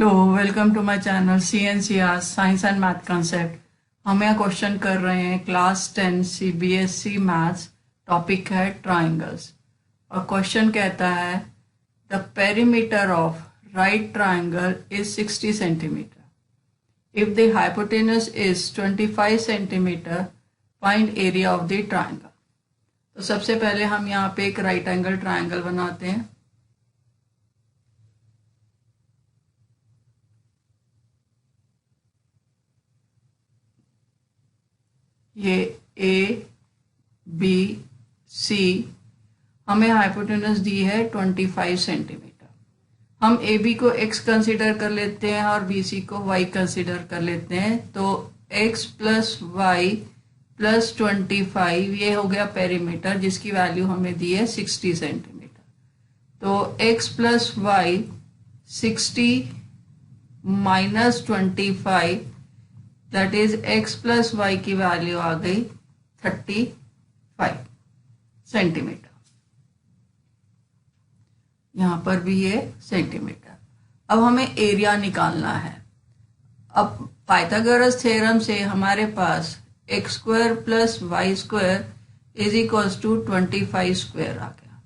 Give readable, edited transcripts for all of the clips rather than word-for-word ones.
Hello, welcome to my channel CNCR science and math concept. हम यहाँ question कर रहे हैं क्लास 10 CBSE मैथ्स। टॉपिक है ट्राइंगल्स और क्वेश्चन कहता है the perimeter of right triangle is 60 centimetre. If the hypotenuse is 25 centimetre, find area of the triangle. तो सबसे पहले हम यहाँ पे एक राइट एंगल ट्राइंगल बनाते हैं। ये ए बी सी हमें हाइपोटेनस दी है 25 सेंटीमीटर। हम ए बी को x कंसिडर कर लेते हैं और बी सी को y कंसिडर कर लेते हैं। तो x प्लस वाई प्लस 25 ये हो गया पेरीमीटर जिसकी वैल्यू हमें दी है 60 सेंटीमीटर। तो x plus Y 60 minus 25 that is x plus Y की वैल्यू आ गई 35 सेंटीमीटर। यहां पर भी ये सेंटीमीटर। अब हमें एरिया निकालना है। अब पाइथागोरस थ्योरम से हमारे पास x square plus Y square is equals to 25 square आ गया।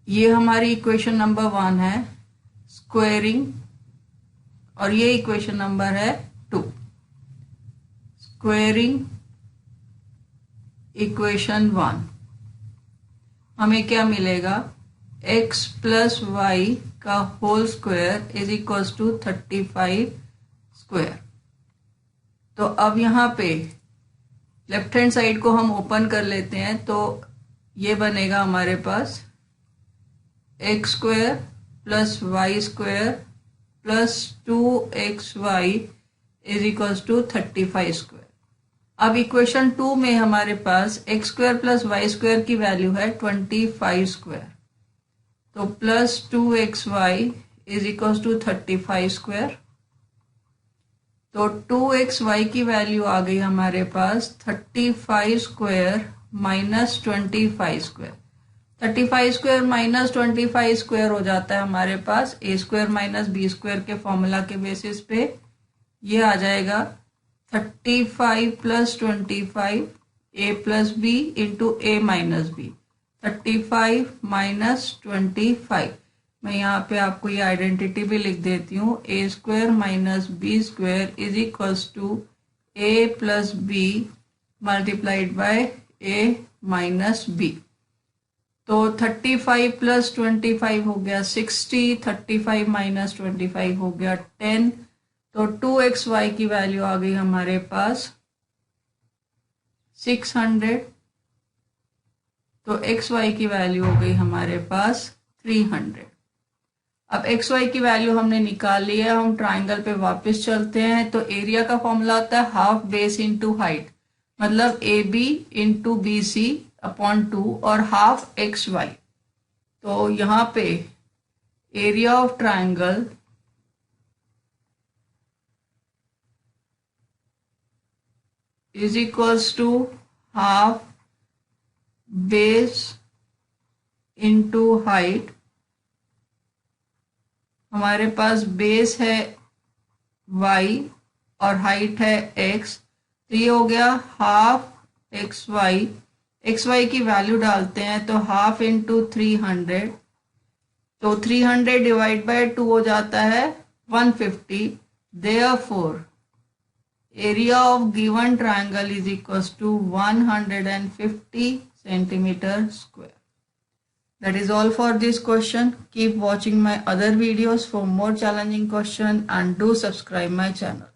ये हमारी इक्वेशन नंबर 1 है स्क्वायरिंग, और ये इक्वेशन नंबर है 2 स्क्वायरिंग इक्वेशन 1। हमें क्या मिलेगा, x प्लस वाई का whole square is equals to 35 square. तो अब यहाँ पे लेफ्ट हैंड साइड को हम ओपन कर लेते हैं तो ये बनेगा हमारे पास x square plus Y square plus 2xy is equals to 35 square. अब इक्वेशन 2 में हमारे पास x square plus Y square की वैल्यू है 25 स्क्वायर। तो plus 2xy is equals to 35 square. तो 2xy की वैल्यू आ गई हमारे पास 35 square minus 25 square. 35 square minus 25 square हो जाता है हमारे पास a square minus B square के फॉर्मूला के बेसिस पे। ये आ जाएगा 35 plus 25 a plus B into a minus B. 35 minus 25, मैं यहाँ पे आपको ये आइडेंटिटी भी लिख देती हूँ। a square minus B square is equals to a plus B multiplied by a minus B. तो 35 प्लस 25 हो गया 60, 35 माइनस 25 हो गया 10। तो 2xy की वैल्यू आ गई हमारे पास 600। तो xy की वैल्यू हो गई हमारे पास 300। अब xy की वैल्यू हमने निकाल ली है। हम ट्राइंगल पे वापस चलते हैं। तो एरिया का फॉर्मूला होता है हाफ बेस इंटू हाइट, मतलब AB इंटू BC अपॉन 2 और हाफ xy। तो यहाँ पे area of triangle is equals to half base into height. हमारे पास बेस है y और हाइट है x। तो ये हो गया हाफ xy। xy की वैल्यू डालते हैं तो हाफ इंटू 300। तो 300 डिवाइड बाय 2 हो जाता है 150। Therefore area of given triangle is equals to 150 centimeter square. That is all for this question. Keep watching my other videos for more challenging question and do subscribe my channel.